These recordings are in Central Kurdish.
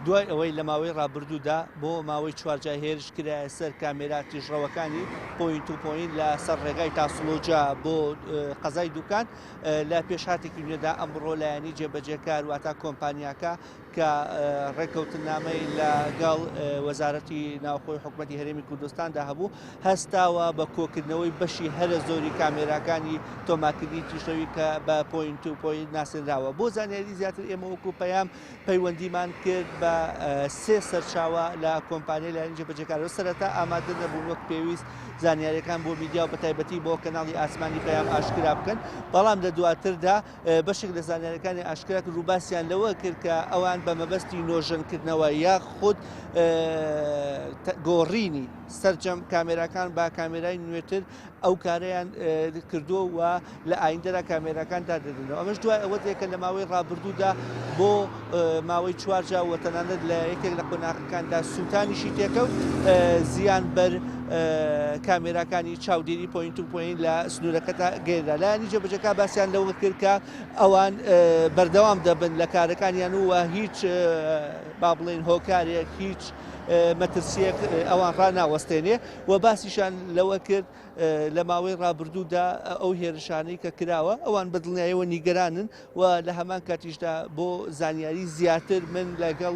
دوای ئەوەی لە ماوەی ڕابردوودا بۆ ماوەی چوارجار هێرش کرایە سەر کامێرا تیژڕەوەکانی پۆین تو پۆین لە سەر ڕێگای تاسڵۆجا بۆ قەزای دوکان لە پێشهاتێکی نوێدا ئەمڕۆ لایەنی جێبەجێکار واتە کۆمپانیاکە کە ڕێککەوتنامەی لەگەڵ وەزارەتی ناوخۆی حکوومەتی هەرێمی کوردستاندا هەبوو هەستاوە بە کۆکردنەوەی بەشی هەرە زۆری کامێراکانی تۆماکردنی تیژەوی کە بە پۆین تو پۆین ناسێنراوە بۆ زانیاری زیاتر ئێمە وەکو پەیام پەیوەندیمان کرد بە سێ سەرچاوە لە کۆمپانیای لایەنی جێبەجێکارەوە سەرەتا ئامادە نەبوون وەک پێویست زانیاریەکان بۆ میدیا و بەتایبەتی بۆ کەناڵی ئاسمانی پەیام ئاشکرا بکەن بەڵام لە دواتردا بەشێک لە زانیاریەکانی ئاشکرا کرد ڕووباسییان لەوە کرد کە ئەوان بە مەبەستی نۆژەنکردنەوە یاخود گۆڕینی سەرجەم کامێراکان با کامێرای نوێتر ئەو کارەیان کردووە و لە ئایندەدا کامێراکان دادەدەنەوە ئەمەش دوای ئەوە دێکە لە ماوەی ڕابردوودا بۆ ماوەی چوارجا و تەنانەت لە یەکێک لە قۆناغەکاندا سووتانیشی تێکەوت زیان بەر کامێراکانی چاودێری پۆین تو پۆین لە سنوورەکەدا گەیردا لایەنی جێبەجێکار باسییان لەوە کرد کە ئەوان بەردەوام دەبن لە کارەکانیان و هیچ با بڵێن هۆکارێک هیچ مەترسیەک ئەوان ڕناوەستێنێ و باسیشان لەوە کرد لە ماوەی ڕابردوودا ئەو هێرشانەی کە کراوە ئەوان بەدڵنیاییەوە نیگەرانن و لە هەمان کاتیشدا بۆ زانیاری زیاتر من لەگەڵ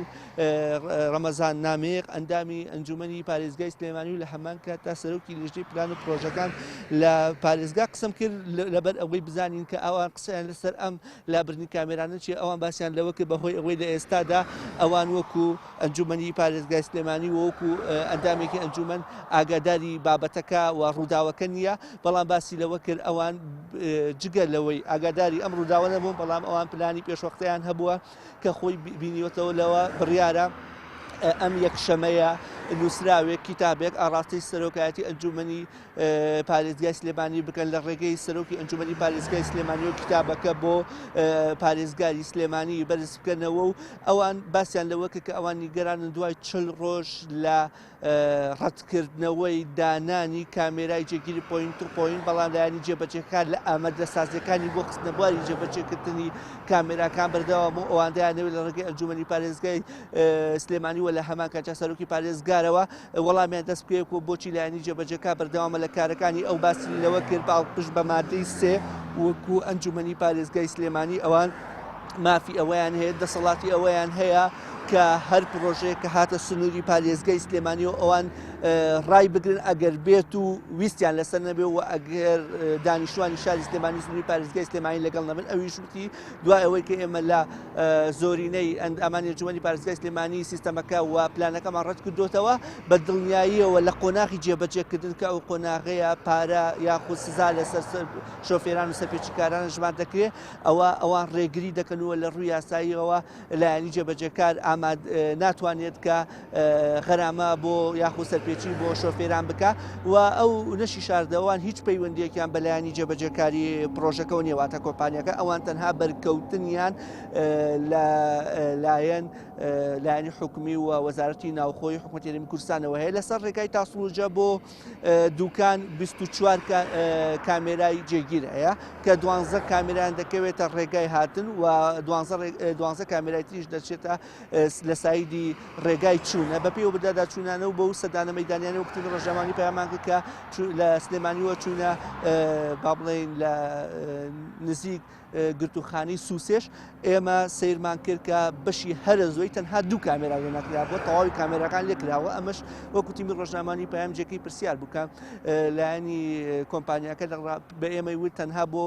ڕەمەزان نامەیەک ئەندامی ئەنجومەنی پارێزگای سلێمانی و لە هەمان کاتتا سەرۆکی لێژنەی پلان و پرۆژەکان لە پارێزگا قسەم کرد لەبەر ئەوەی بزانین کە ئەوان قسەیان لەسەر ئەم لابردنی کامێرانە چی ئەوان باسییان لەوە کرد بەهۆی ئەوەی لە ئێستادا ئەوان وەکو ئەنجومەنی پارێزگای سلێمانی وەکو ئەندامێکی ئەنجومەن ئاگاداری بابەتەکە و ڕووداوەکە نییە بەڵام باسی لەوە کرد ئەوان جگە لەوەی ئاگاداری ئەم ڕووداوە نەبوون بەڵام ئەوان پلانی پێشوەختەیان هەبووە کە خۆی بینیوەتەوە لەوە بڕیارە ئەم یەکشەمەیە نووسراوێک کتابێک ئاڕاستەی سەرۆکایەتی ئەنجومەنی پارێزگای سلێمانی بکەن لە ڕێگەی سەرۆکی ئەنجومەنی پارێزگای سلێمانی و کتابەکە بۆ پارێزگاری سلێمانی بەرز بکەنەوە و ئەوان باسییان لەوە کە ئەوان نیگەرانن دوای 40 ڕۆژ لە ڕەتکردنەوەی دانانی کامێرای جێگیری پۆین تو پۆین بەڵام لایەنی جێبەجێکار لە ئامادەسازیەکانی بۆ خستنە بواری جێبەجێکردنی کامێراکان بەردەوام و ئەوەندەیانەوەی لە ڕێگەی ئەنجومەنی پارێزگای سلێمانی و لە هەمان کاتا سەرۆکی پارێزگارەوە وەڵامیان دەست پێک و بۆچی لایەنی جێبەجێکار بەردەوامە لە کارەکانی ئەو باسی لەوە کرد باڵپشت بە مادەی سێ وەکو ئەنجومەنی پارێزگای سلێمانی ئەوان مافی ئەوەیان هەیە دەسەڵاتی ئەوەیان هەیە کە هەر پرۆژەیە کە هاتە سنووری پارێزگای سلێمانی و ئەوان ڕای بگرن ئەگەر بێت و ویستیان لەسەر نەبێ و ئەگەر دانیشتوانی شاری سلێمانی سنووری پارێزگای سلێمانی لەگەڵ نەبن ئەویش وتی دوای ئەوەی کە ئێمە لە زۆرینەی ئەندامانی ئەنجومەنی پارێزگای سلێمانی سیستەمەکە و پلانەکەمان ڕەت کردوتەوە بە دڵنیاییەوە لە قۆناغی جێبەجێکردن کە ئەو قۆناغەیە پارە یاخود سزا لەسەر شۆفێران و سەرپێچیکاران ژمان دەکرێت ئەوان ڕێگری دەکەنەوە لە ڕووی یاساییەوە لایەنی جێبەجێکار ناتوانێت کە غەرامە بۆ یاخود سەرپێچی بۆ شۆفێران بکە و ئەو نەشی شاردەوان هیچ پەیوەندیەکیان بەلایەنی جێبەجێکاری پرۆژەکەەوە نیێواتە کۆمپانیەکە ئەوان تەنها بەرکەوتنیان لایەنی حکومی و وەزارەتی ناوخۆی حکوومەتی هەرێمی کوردستانەوە هەیە لەسەر ڕێگای تاسڵوجە بۆ دوکان 24 کامێرای جێگیر هەیە کە 12 کامێرایان دەکەوێتە ڕێگای هاتن و 12 کامێرای تریش دەچێتە لە سایدی ڕێگای چوونە بە پێوە بدادا چوونانە و بە و سەدانە مەیدانیانە وەکتنی ڕۆژنامانی پەیامان کە لە سلێمانیوە چوونە با بڵێن لە نزیک گرتوخانی سووسێش ئێمە سیرمان کرد کە بەشی هەرە زۆی تەنها دوو کامێرا لێ نەکرا بۆ تەواوی کامێراکان لێکراوە ئەمەش وەکو تیمی ڕۆژنامانی پەیام جێگەی پرسیار بووکە لایەنی کۆمپانیاکە بە ئێمەی وت تەنها بۆ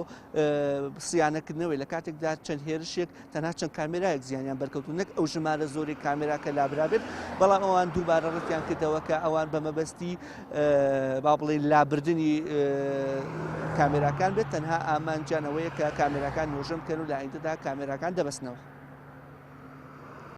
سیانەکردنەوەی لە کاتێکدا چەند هێرشێک تەنها چەند کامێرایەک زیانیان بەرکەوتو نەک ئەو ژمارە زۆری کامێراکە لابرابێت بەڵام ئەوان دووبارە ڕەتیان کردەوە کە ئەوان بە مەبەستی با بڵێن لابردنی کامێراکان بێت تەنها ئامانجانەوەیە کە کامێراکان نۆژەم بکەن و لە ئایندەدا کامێراکان دەبەستنەوە.